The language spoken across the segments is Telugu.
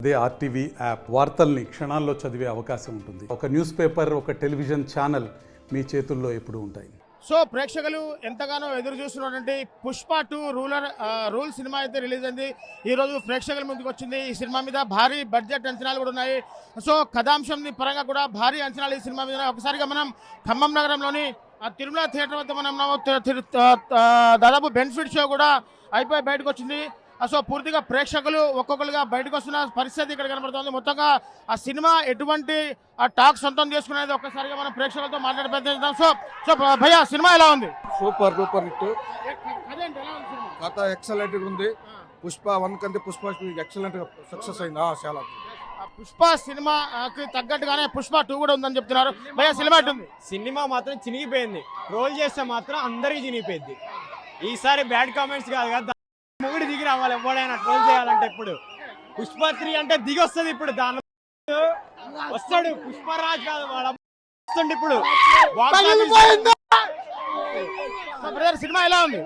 అదే ఆర్టీవీ యాప్ వార్తల్ని క్షణాల్లో చదివే అవకాశం ఉంటుంది. ఒక న్యూస్ పేపర్, ఒక టెలివిజన్ ఛానల్ మీ చేతుల్లో ఎప్పుడూ ఉంటాయి. సో ప్రేక్షకులు ఎంతగానో ఎదురు చూస్తున్నటువంటి పుష్ప 2 రూల్ సినిమా అయితే రిలీజ్ అయింది. ఈరోజు ప్రేక్షకుల ముందుకు వచ్చింది. ఈ సినిమా మీద భారీ బడ్జెట్ అంచనాలు కూడా ఉన్నాయి. సో కథాంశం పరంగా కూడా భారీ అంచనాలు ఈ సినిమా మీద. ఒకసారిగా మనం ఖమ్మం నగరంలోని తిరుమల థియేటర్ వద్ద మనం దాదాపు బెనిఫిట్ షో కూడా అయిపోయి బయటకు వచ్చింది. సో పూర్తిగా ప్రేక్షకులు ఒక్కొక్కరుగా బయటకు వస్తున్న పరిస్థితి ఇక్కడ కనబడుతుంది. మొత్తంగా ఆ సినిమా ఎటువంటి ఆ టాక్ సొంతం చేసుకునేది ఒక్కసారిగా మనం ప్రేక్షకులతో మాట్లాడే ప్రయత్నిద్దాం. సో భయ్యా, సినిమా ఎలా ఉంది? Super hit. కథ ఎక్సలెంట్ ఉంది. పుష్ప 1 కంటే పుష్ప ఎక్సలెంట్ సక్సెస్ అయింది. చాలా పుష్ప సినిమాకి తగ్గట్టుగానే పుష్ప 2 కూడా ఉందని చెప్తున్నారు. భయ్యా, సినిమా ఎట్టుంది? సినిమా మాత్రం చినిగిపోయింది. ట్రోల్ చేస్తే మాత్రం అందరికీ చినిగిపోయింది. ఈసారి బ్యాడ్ కామెంట్స్ కాదు కదా, మొగుడు దిగి రావాలి. ఎవడైనా ట్రోల్ చేయాలంటే ఇప్పుడు పుష్ప 3 అంటే దిగి వస్తుంది. ఇప్పుడు దాని వస్తాడు పుష్పరాజ్ కాదు, వాడు వస్తుంది ఇప్పుడు. సినిమా ఎలా ఉంది?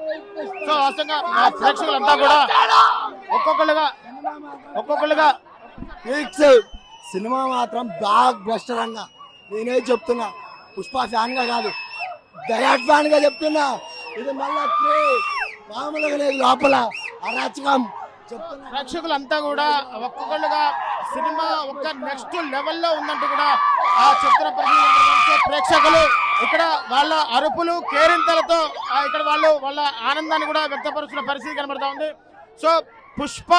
సో వాస్తవంగా ప్రేక్షకులంతా కూడా ఒక్కొక్కరుగా సినిమా మాత్రం బ్లాక్ బస్టర్ అన్న. నేనే చెప్తున్నా, పుష్ప ఫ్యాన్ గా కాదు, డైరెక్ట్ ఫ్యాన్ గా చెప్తున్నా. ఇది మళ్ళా మామూలుగా లేదు, లోపల అరాచకం చెప్తున్నా. ప్రేక్షకులంతా కూడా ఒక్కొక్కరుగా సినిమా ఒక నెక్స్ట్ లెవెల్లో ఉందంటూ కూడా చెప్తున్న పరిస్థితి. ప్రేక్షకులు ఇక్కడ వాళ్ళ అరుపులు కేరింతలతో ఇక్కడ వాళ్ళ ఆనందాన్ని కూడా వ్యక్తపరుస్తున్న పరిస్థితి కనబడతా ఉంది. సో పుష్ప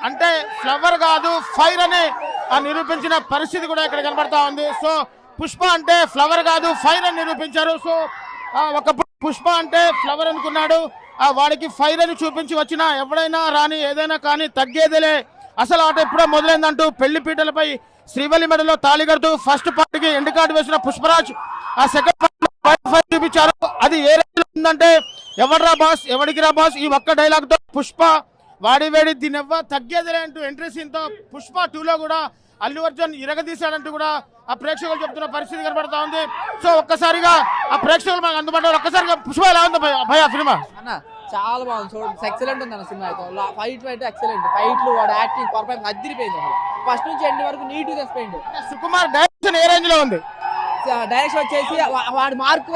అంటే ఫ్లవర్ కాదు, ఫైర్ అని నిరూపించిన పరిస్థితి కూడా ఇక్కడ కనబడతా ఉంది. సో పుష్ప అంటే ఫ్లవర్ కాదు, ఫైర్ అని నిరూపించారు. సో ఒకప్పుడు పుష్ప అంటే ఫ్లవర్ అనుకున్నాడు, వాడికి ఫైర్ అని చూపించి వచ్చిన ఎవడైనా రాని ఏదైనా కానీ తగ్గేదిలే, అసలు ఆట ఎప్పుడో మొదలైందంటూ పెళ్లి పీటలపై శ్రీవల్లి మెడలో తాళి కడుతూ ఫస్ట్ పార్టీకి ఎండ్ కార్డు వేసిన పుష్పరాజ్ ఆ సెకండ్ పార్టీ ఫైర్ చూపించారు. అది ఏ రేంజ్లో ఉందంటే, ఎవడ్రా బాస్, ఎవడికి రా బాస్, ఈ ఒక్క డైలాగ్ తో పుష్ప వాడి వేడి దీని ఎవ్వ తగ్గేదిలే అంటూ ఎంట్రీ సీన్ తో పుష్ప 2లో కూడా అల్లు అర్జున్ ఇరగదీశాడంటూ కూడా ఆ ప్రేక్షకులు చెప్తున్న పరిస్థితి కనబడతా ఉంది. సో ఒక్కసారిగా ఆ ప్రేక్షకులు మనకు అందుబాటులో ఒక్కసారిగా పుష్ప ఎలా ఉంది భయ్యా సినిమా? అన్న చాలా బాగుంది, చూడండి ఎక్సలెంట్ ఉంది అన్న సినిమా అయితే. ఫైట్ అయితే ఎక్సలెంట్, ఫైట్లు వాడు యాక్టింగ్ పర్ఫార్మెన్స్ అదిరిపోయింది. ఫస్ట్ నుంచి ఎండ్ వరకు నీట్ గా తెచ్చిపోయింది. సుకుమార్ డైరెక్షన్ ఏ రేంజ్ లో ఉంది? డైరెక్షన్ వచ్చేసి వాడి మార్క్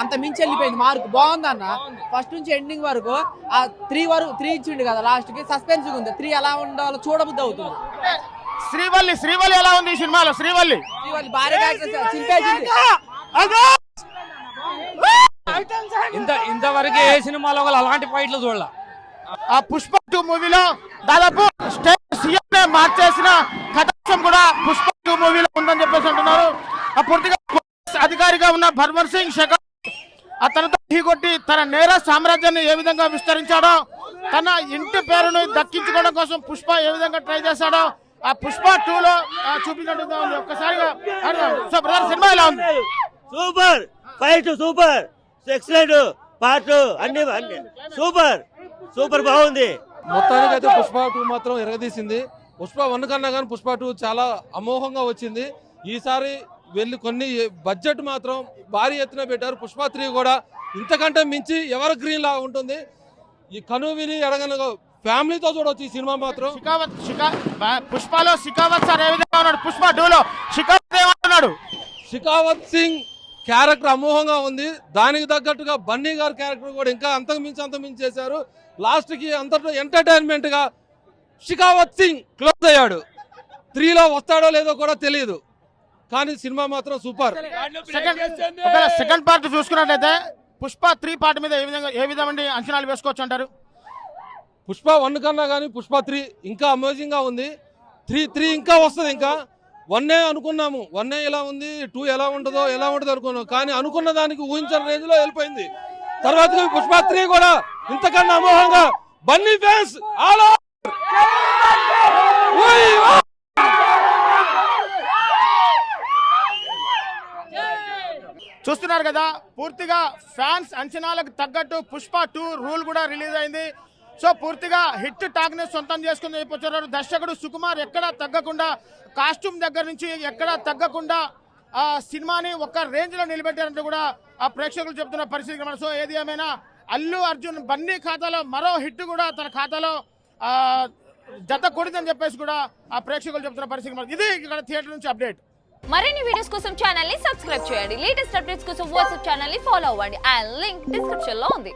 అంత మించి వెళ్ళిపోయింది. మార్క్ బాగుంది అన్న. ఫస్ట్ నుంచి ఎండింగ్ వరకు ఆ 3 ఇచ్చిండు కదా, లాస్ట్ కి సస్పెన్స్ ఉంది. 3 ఎలా ఉండాలో చూడబుద్ధి అవుతుంది. శ్రీవల్లి ఎలా ఉంది ఈ సినిమాలో? శ్రీవల్లి భారీ చింపేసింది. ఇంతవరకు ఏ సినిమాలో అలాంటి ఫైట్లు చూడాల. ఆ పుష్ప 2 మూవీలో దాదాపు సీఎం మార్చేసిన కథాంశం కూడా పుష్ప 2 మూవీలో ఉందని చెప్పేసి అంటున్నారు. పూర్తిగా అధికారిగా ఉన్న భర్వర్ సింగ్ షెకావత్ తనతో ఢీకొట్టి తన నేర సామ్రాజ్యాన్ని ఏ విధంగా విస్తరించాడో, తన ఇంటి పేరును దక్కించుకోవడం కోసం పుష్ప ఏ విధంగా ట్రై చేశాడో ఆ పుష్ప 2లో చూపించినట్టుగా ఉంది. ఒక్కసారిగా సో బ్రదర్, సినిమా ఎలా ఉంది? Super fight, super excellent part, అన్ని సూపర్ బాగుంది. మొత్తానికి అయితే పుష్ప 2 మాత్రం ఎరగదీసింది. పుష్ప 1 కన్నా కానీ పుష్ప 2 చాలా అమోఘంగా వచ్చింది. ఈసారి వెళ్ళి కొన్ని బడ్జెట్ మాత్రం భారీ ఎత్తున పెట్టారు. పుష్ప 3 కూడా ఇంతకంటే మించి ఎవర్ గ్రీన్ లాగా ఉంటుంది. ఈ కనువిని ఎడగనగా ఫ్యామిలీతో చూడవచ్చు ఈ సినిమా మాత్రం. పుష్పలో షెకావత్ సార్ ఏ విధంగా ఉన్నాడు? పుష్ప 2లో షెకావత్ ఏమంటున్నాడు? షెకావత్ సింగ్ క్యారెక్టర్ అమోఘంగా ఉంది. దానికి తగ్గట్టుగా బన్నీ గారి క్యారెక్టర్ కూడా ఇంకా అంతకుమించి చేశారు. లాస్ట్ కి అంతటా ఎంటర్టైన్మెంట్ గా షెకావత్ సింగ్ క్లోజ్ అయ్యాడు. 3లో వస్తాడో లేదో కూడా తెలియదు, కానీ సినిమా మాత్రం సూపర్. సెకండ్ పార్ట్ చూసుకున్నట్లయితే పుష్ప 3 పార్ట్ మీద ఏ విధమైన అంచనాలు వేసుకోవచ్చు అంటారు? పుష్ప 1 కన్నా కానీ పుష్ప 3 ఇంకా అమేజింగ్ గా ఉంది. 3 ఇంకా వస్తుంది. ఇంకా 1 అనుకున్నాము, 1 ఎలా ఉంది, 2 ఎలా ఉంటుందో అనుకున్నాం, కానీ అనుకున్న దానికి ఊహించిన రేంజ్ లో వెళ్ళిపోయింది. తర్వాత పుష్ప 3 కూడా ఇంతకన్నా అమోఘంగా బన్నీ ఫ్యాన్స్ ఆల్ ఓవర్. చూస్తున్నారు కదా, పూర్తిగా ఫ్యాన్స్ అంచనాలకు తగ్గట్టు పుష్ప 2 రూల్ కూడా రిలీజ్ అయింది. సో పూర్తిగా హిట్ టాక్ ని సొంతం చేసుకుని చెప్పొచ్చారు. దర్శకుడు సుకుమార్ ఎక్కడా తగ్గకుండా, కాస్ట్యూమ్ దగ్గర నుంచి ఎక్కడా తగ్గకుండా ఆ సినిమాని ఒక రేంజ్ లో నిలబెట్టారంటూ కూడా ఆ ప్రేక్షకులు చెప్తున్న పరిస్థితి. సో ఏది ఏమైనా అల్లు అర్జున్ బన్నీ ఖాతాలో మరో హిట్ కూడా తన ఖాతాలో జత కొడిందని చెప్పేసి కూడా ఆ ప్రేక్షకులు చెప్తున్న పరిస్థితి. ఇది ఇక్కడ థియేటర్ నుంచి అప్డేట్. మరిన్ని వీడియోస్ కోసం ఛానల్ ని సబ్స్క్రైబ్ చేయండి. లేటెస్ట్ అప్డేట్స్ కోసం వాట్సాప్ ఛానల్ ని ఫాలో అవ్వండి. ఆ లింక్ డిస్క్రిప్షన్ లో ఉంది.